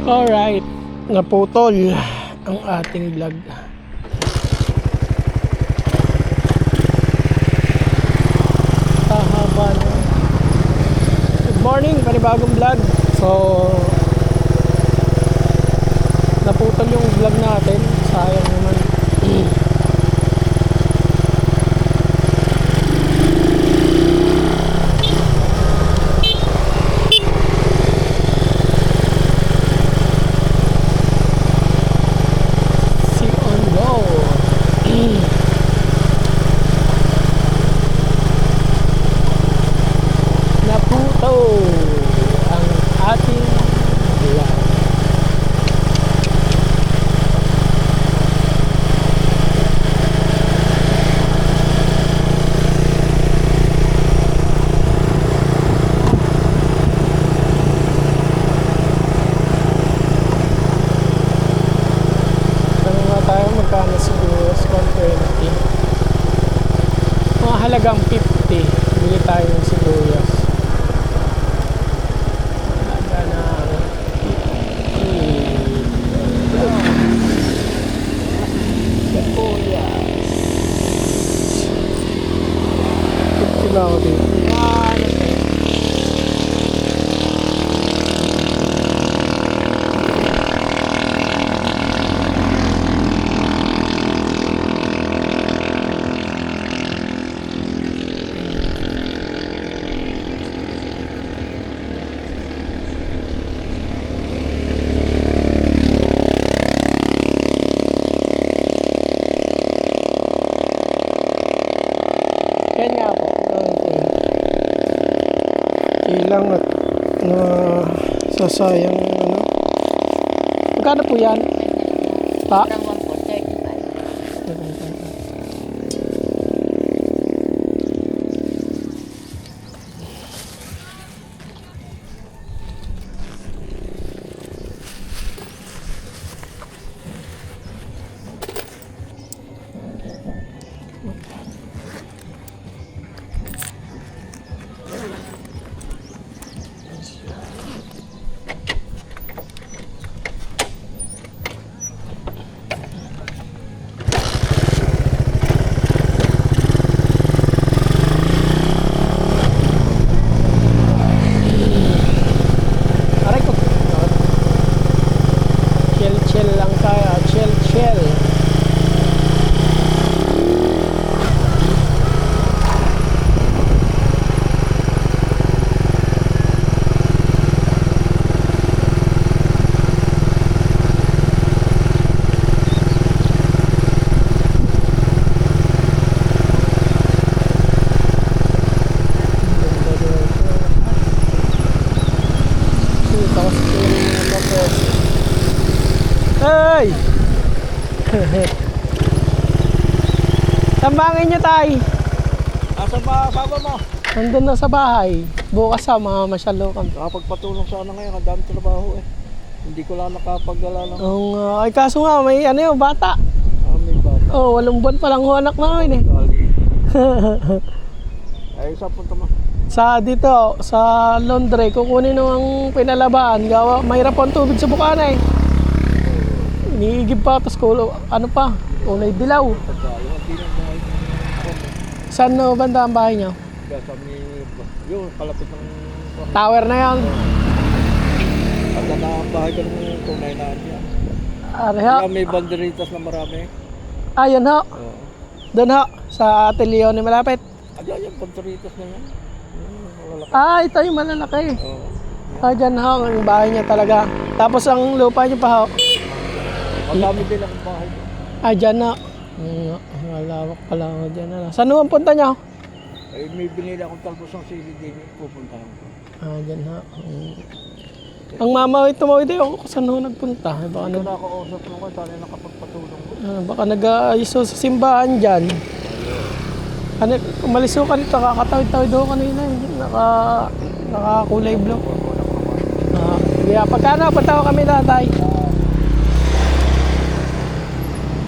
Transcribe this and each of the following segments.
Alright, naputol ang ating vlog. Haba na. Good morning, panibagong vlog. So, naputol yung vlog natin. Sayang naman. Halagang 50, bili tayo ng sibuyas. Halaga na 50 sibuyas. 50 ba ako dito? Kanya po. Ilang at sasayang ano. Magkano po yan? Pa? Hey! Tambangin nyo tay. Asan ba asawa mo? Nandun na sa bahay. Bukas mga masyalo kami. Nakapagpatulong sana ngayon, ang dami trabaho eh. Hindi ko lang nakapagdala ng... Ay kaso nga may ano yun, bata. May bata. 8 buwan pa lang ho anak namin eh. Ay, saan punta mo? Sa dito, sa laundry, kukunin ng pinalabaan. Gawa, mahirap ang tubig sa bukana eh. Iniigib pa, tapos ano pa, unay dilaw. Saan no, banda ang bahay nyo? Yung kalapit ng... Tower na yan. Pagka na ang bahay ka ng tunay na niya. Areha. May banderitas na marami. Ayun ho. Doon ho, sa atelier ni malapit. Ayan yung banderitas na yan. Ito yung malalaki. Dyan ho, yung bahay niya talaga. Tapos ang lupa niya pa ho. Ang dami din ang bahay ko. Dyan ho. Malawak pala ho dyan. Saan ho ang punta niya? Ay, may binili akong talbos ng sili din. Pupuntahan ko. Dyan ho. Ang mama ito mo, hindi ako saan ho nagpunta. Baka Ito na ako usap lang ko, sana nakapagpatulong ko. Baka nag-ayos sa simbahan dyan. Ano, umalis ho ka nito, kakatawid-tawid ho kanina eh. Nakakulay blue. Kaya pagkano, punta ko kami tatay.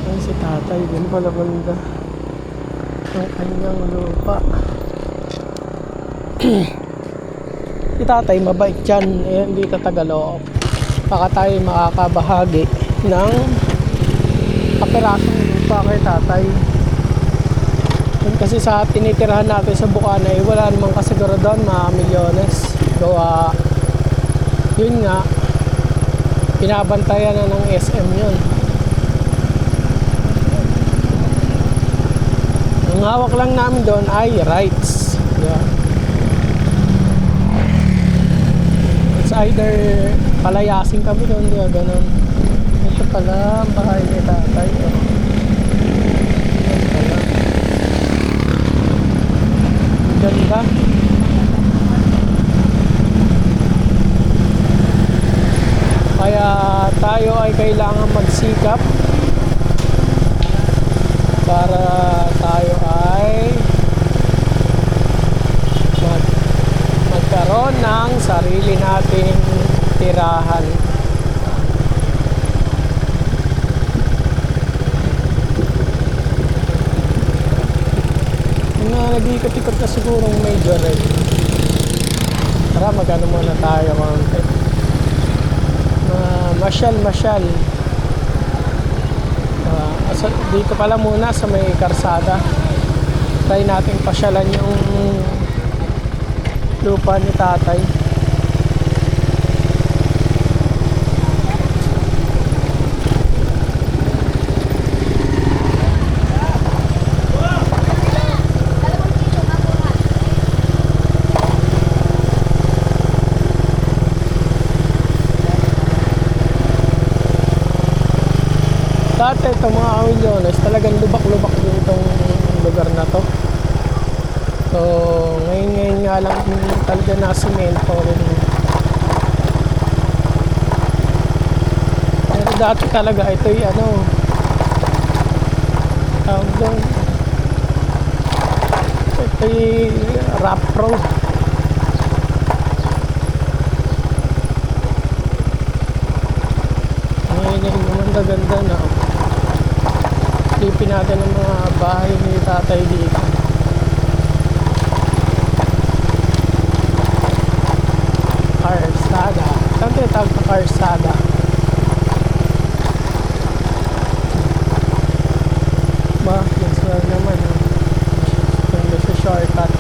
Ay, si tatay, din pala banda. Ang kanyang lupa. Si tatay, mabait dyan. Eh, hindi ka Tagalog. baka tayo makakabahagi ng kaperasong lupa kay tatay. Yun kasi sa tinitirahan natin sa Bukana eh, wala namang kasiguro doon mga milyones. Gawa yun nga, pinabantayan na ng SM yun. Ang hawak lang namin doon ay rights. Yeah. It's either palayasin kami doon, di ba, ganun. Ito pala ang bahay ni tatay. Oh. Ito pala. Ang ganda. Kaya tayo ay kailangan magsikap para tayo ay magkaroon ng sarili nating tirahan. Nag-iikot-ikot na sigurong major red. Tara, magano muna tayo konti. Masyal. Dito pala muna sa may karsada. Try natin pasyalan yung lupa ni tatay. Dati itong mga kamilyones, talagang lubak-lubak din itong lugar na to. So, ngayon nga lang talaga na semento rin. Pero dati talaga ito'y tawag doon. Ito'y rough road. Ngayon yung ganda-ganda na. Tipin natin ang mga bahay ni tatay dito. Karsada. Saan tayo tawag na karsada? Yes, well naman. Ganda sa shortcut.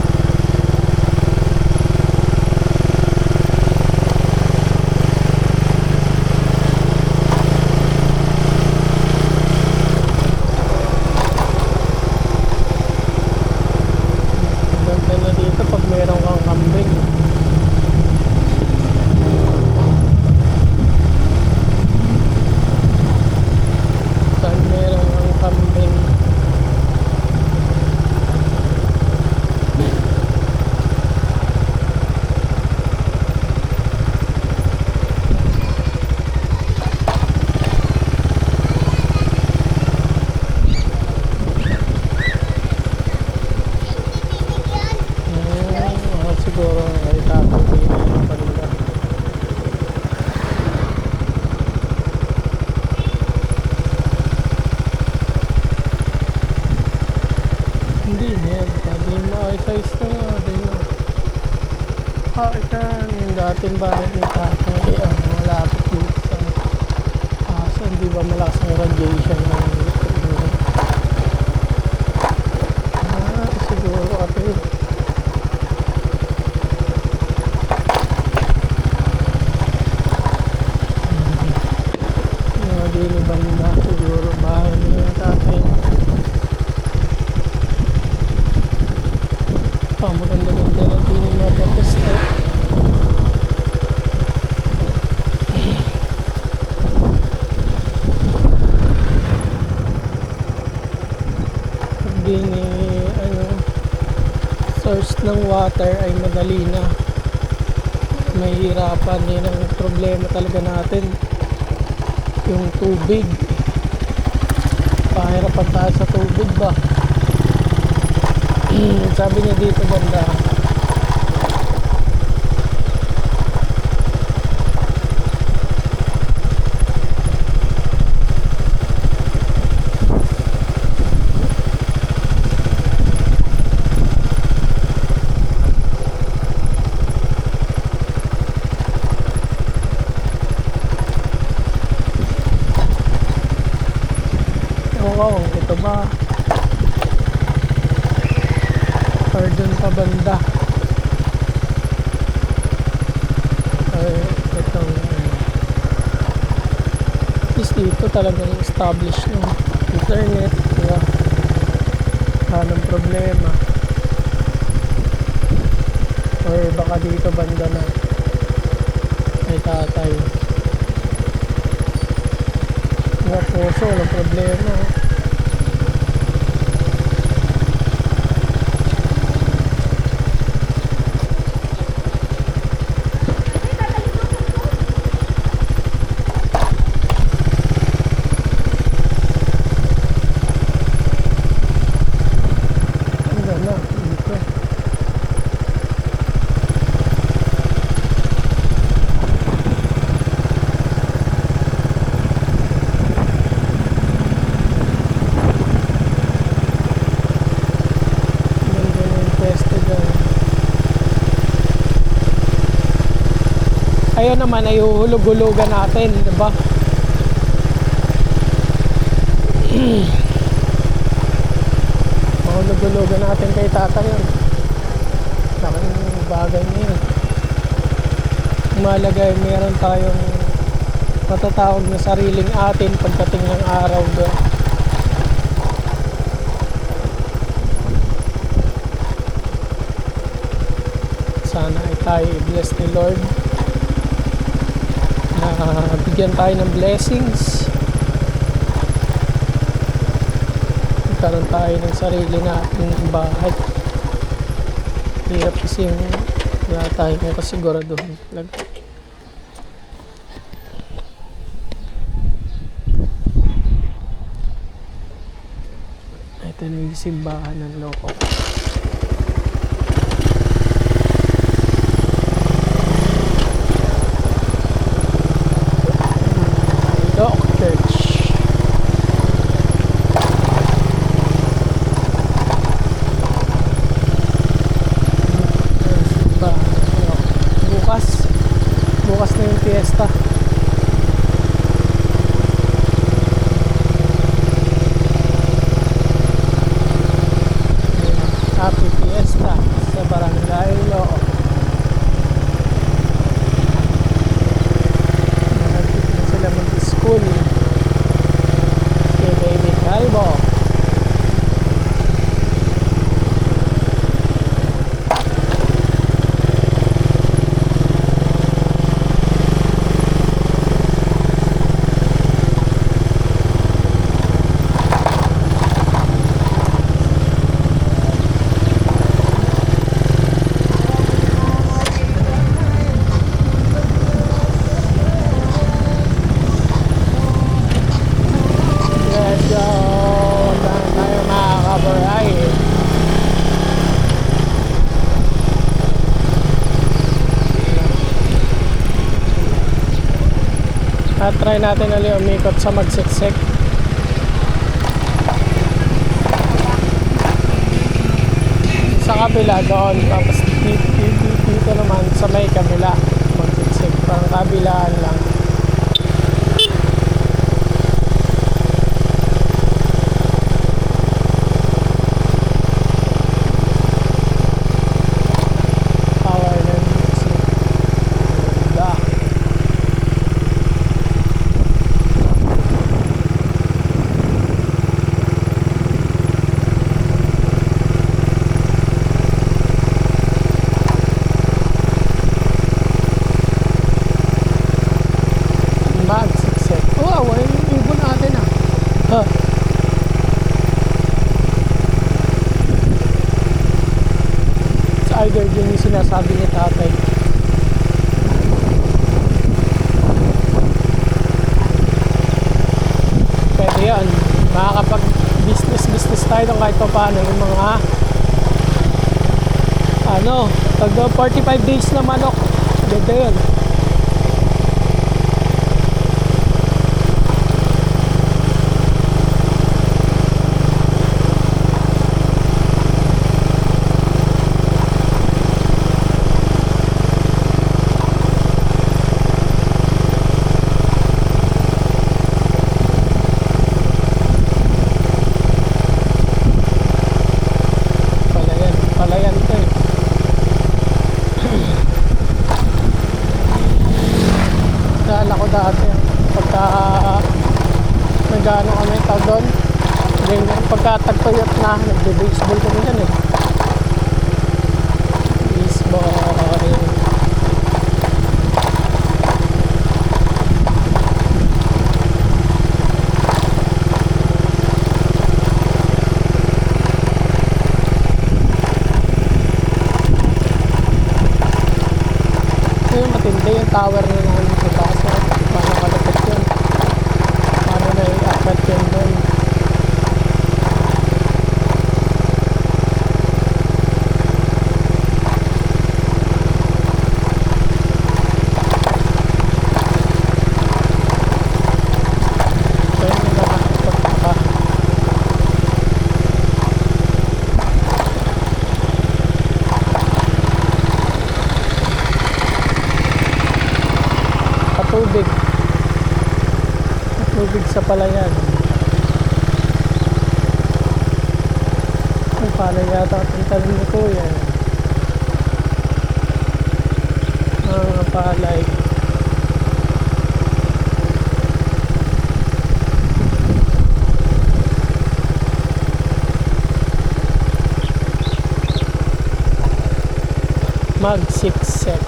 Dating bahay ni tatay malapit dito sa aso, hindi ba malakas ang radiation ng siguro ate dili banda siguro bahay ni tatay. Maganda-ganda na din yung mapapos source ng water ay madali na. Mahirapan din ang problema talaga natin, yung tubig. Pahirapan tayo sa tubig ba. Sabi niya dito banda, ba? Or dun pa banda? Ay, itong at least dito talagang established yung internet, diba? Anong problema? Or baka dito banda na ay tatay. Nga puso, walang problema. Ano na, dito. Ganda na yung pwesto dyan. Ayun naman ay uhulog-hulugan natin, diba? Uhulog-hulugan natin kay tata yun. Laking bagay na yun. Malagay meron tayong matatawag na sariling atin pagdating ng araw doon. Sana ay tayo i-bless ni Lord na bigyan tayo ng blessings, magkaroon tayo ng sarili nating bahay. Hirap kasi yung wala tayong kasiguraduhan talaga. Ito na yung simbahan ng loko. Lock Church. Simbahan ng Loko. Bukas na yung fiesta. Happy Fiesta sa Barangay Loko. Nagtipid na sila mag-school kay Baby Calvo. Let's go! Saan tayo makakabaray? At try natin ulit umikot sa Magsiksik. Sa kabila doon, tapos dito naman sa may kabila Magsiksik, parang kabilaan lang. Power ng music. Ganda. Magsiksik. Oh, wala yung ibon natin ah. Huh. It's either yun yung sinasabi ni tatay. Pwede yun. Makakapag-business tayo doon kahit pa paano. Yung mga pag 45 days na manok. Ganda yun. nag-ano kami tawag doon. Then pagkatagpayot na, nagbe-baseball kami dyan eh. Baseball. Yung matindi yung tower na naman sa taas. Paano kalapit yun? Paano na i-apat yun doon? So yun yung nakakapot pa. Patubig. Patubig sa palayan. Ang palay yata ang talim ni Kuya. Ang palay. Magsiksik.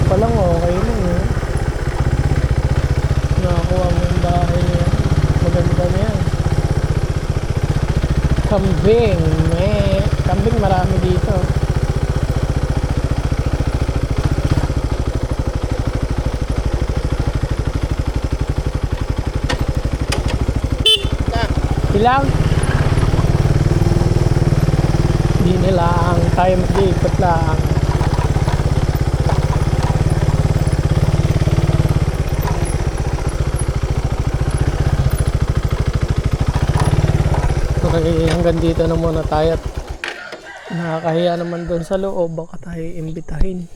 Palang okay na yun. Nakakuha mo yung bahay niya. Maganda na yan. Kambing. Kambing marami dito. Ilang? Hindi nila ang tayo mag-iikot lang. Okay, hanggang dito na muna tayo at nakakahiya naman doon sa loob, baka tayo imbitahin.